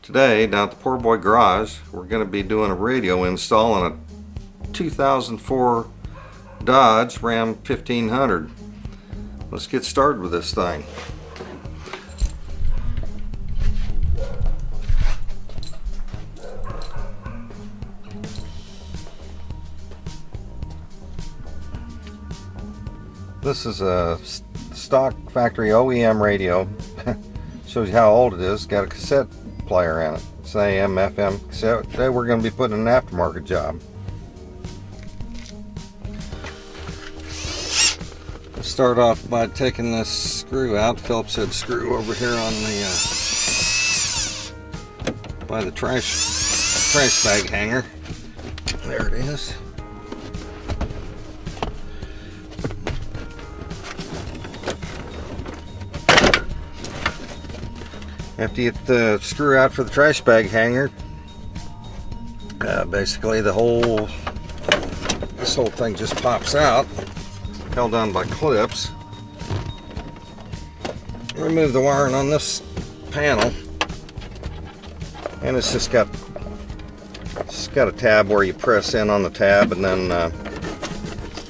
Today, down at the Poor Boy Garage, we're going to be doing a radio install on a 2004 Dodge Ram 1500. Let's get started with this thing. This is a stock factory OEM radio. Shows you how old it is. Got a cassette player in it. It's an AM, FM cassette. Today we're going to be putting an aftermarket job. Let's start off by taking this screw out. Phillips head screw over here on the by the trash bag hanger. There it is. After you get the screw out for the trash bag hanger, basically this whole thing just pops out, held on by clips. Remove the wiring on this panel, and it's just got a tab where you press in on the tab and then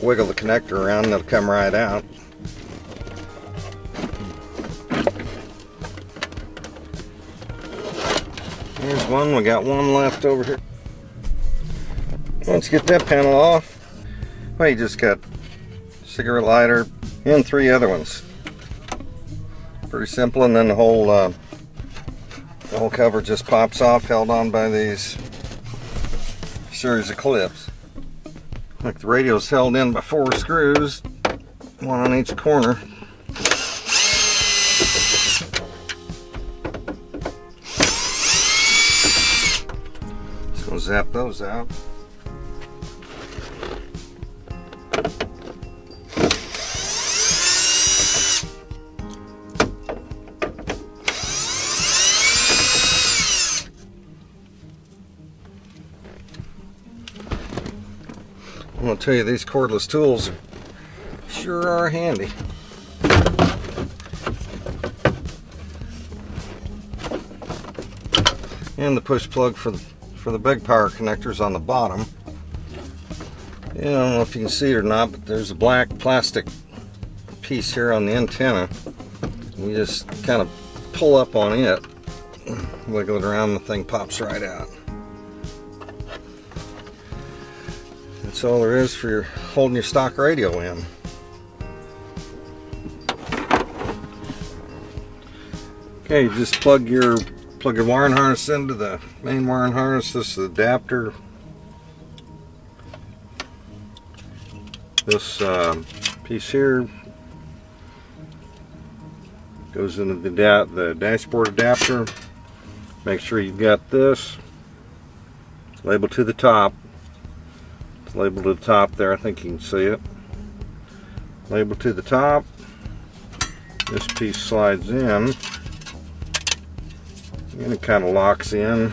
wiggle the connector around and it'll come right out. Here's one. We got one left over here. Let's get that panel off. Well, you just got cigarette lighter and 3 other ones. Pretty simple, and then the whole cover just pops off, held on by these series of clips. Like the radio's held in by 4 screws, one on each corner. Zap those out. I'm going to tell you, these cordless tools sure are handy. And the push plug for the big power connectors on the bottom. I don't know if you can see it or not, but there's a black plastic piece here on the antenna. You just kind of pull up on it, wiggle it around, the thing pops right out. That's all there is for your holding your stock radio in. Okay, you just plug your wiring harness into the main wiring harness. This is the adapter. This piece here goes into the dashboard adapter. Make sure you've got this labeled to the top. It's labeled to the top there. I think you can see it. Labeled to the top. This piece slides in. And it kind of locks in.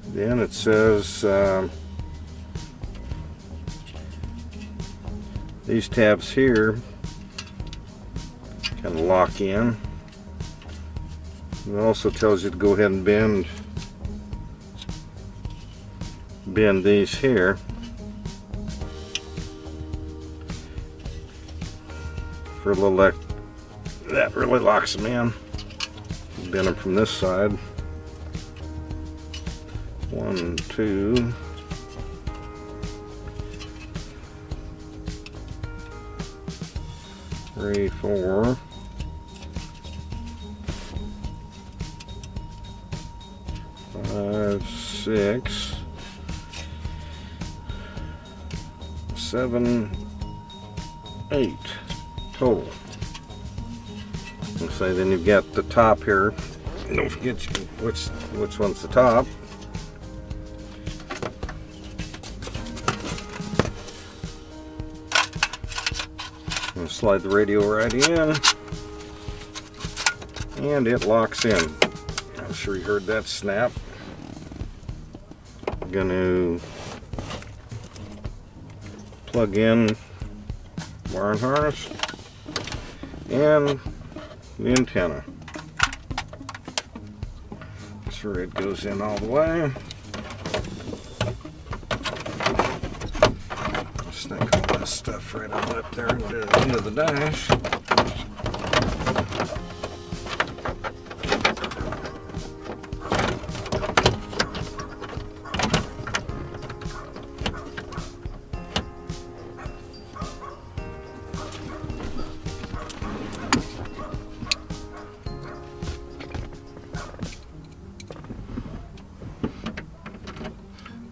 Then it says these tabs here kind of lock in. It also tells you to go ahead and bend these here. For a little extra. That really locks them in. Bend them from this side. 1, 2. 3, 4. 5, 6. 7, 8 total. Say then you've got the top here. Don't forget which one's the top. And slide the radio right in, and it locks in. I'm sure you heard that snap. I'm going to plug in wiring harness and the antenna. Sure it goes in all the way. Snake all this stuff right on up there into the dash.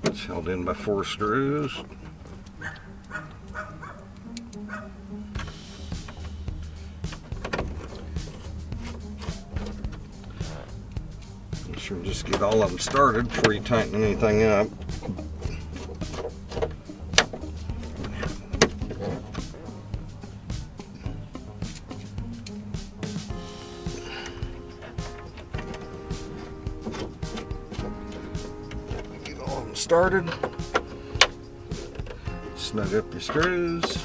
It's held in by 4 screws. Make sure and just get all of them started before you tighten anything up. Started. Snug up your screws.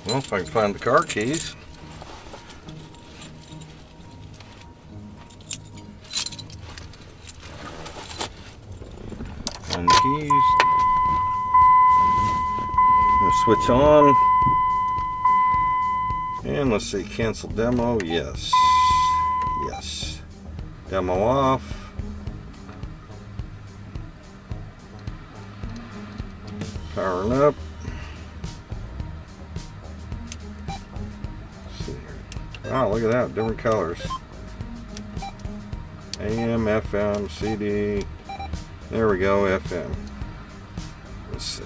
Well, if I can find the car keys. And the keys. Switch on. And let's see, cancel demo. Yes. Yes. Demo off. Powering up. Let's see here. Wow, look at that. Different colors. AM, FM, CD. There we go, FM. Let's see.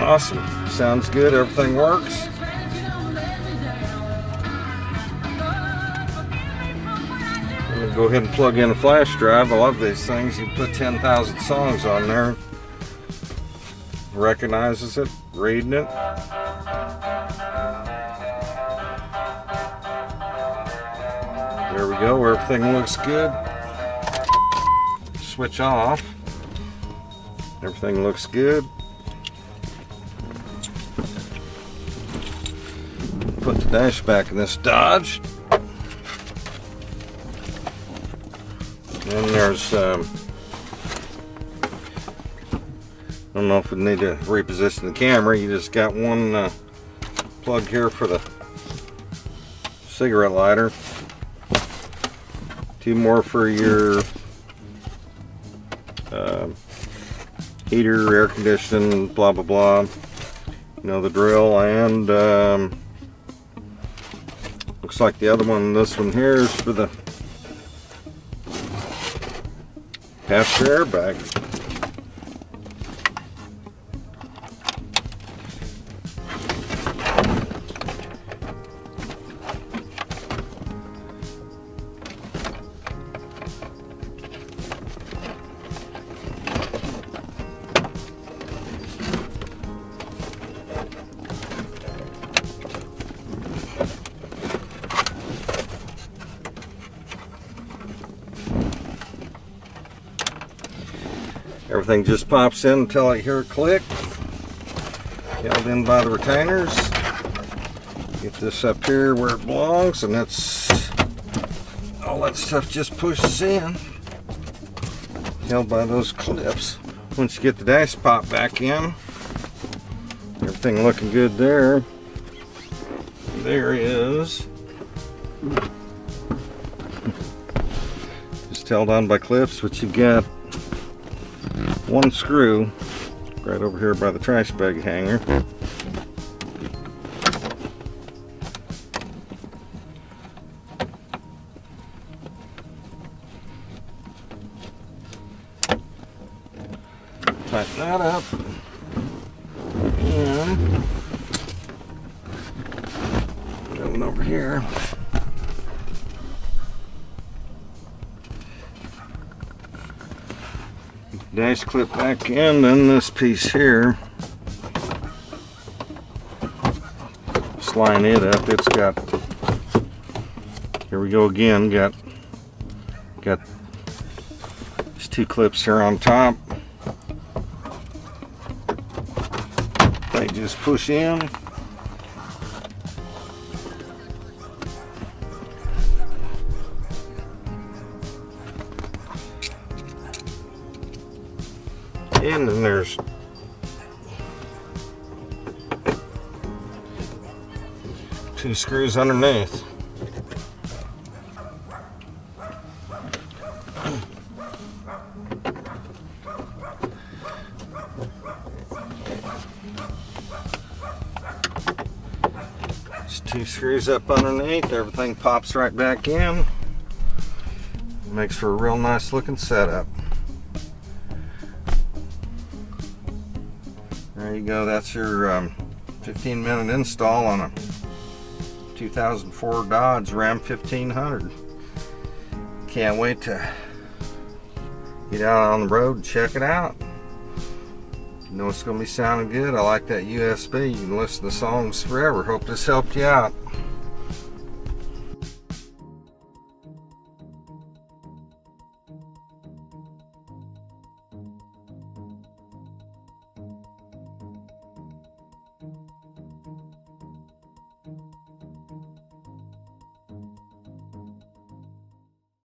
Awesome. Sounds good. Everything works. I'm going to go ahead and plug in a flash drive. I love these things. You put 10,000 songs on there. Recognizes it, reading it. There we go. Everything looks good. Switch off. Everything looks good. Put the dash back in this Dodge. And there's, I don't know if we need to reposition the camera. You just got one plug here for the cigarette lighter. 2 more for your heater, air conditioning, blah blah blah. You know the drill. And looks like the other one, this one here, is for the passenger airbag. Everything just pops in until I hear a click. Held in by the retainers. Get this up here where it belongs, and that's all that stuff just pushes in. Held by those clips. Once you get the dash pop back in, everything looking good there. There is. Just held on by clips, but you've got one screw right over here by the trash bag hanger. Tighten that up. And that one over here. Dash clip back in, then this piece here. Just line it up. It's got, here we go again, got these two clips here on top. They just push in. And then there's two screws underneath. Just two screws up underneath, everything pops right back in. Makes for a real nice looking setup. There you go, that's your 15-minute install on a 2004 Dodge Ram 1500. Can't wait to get out on the road and check it out. You know it's going to be sounding good. I like that USB. You can listen to songs forever. Hope this helped you out.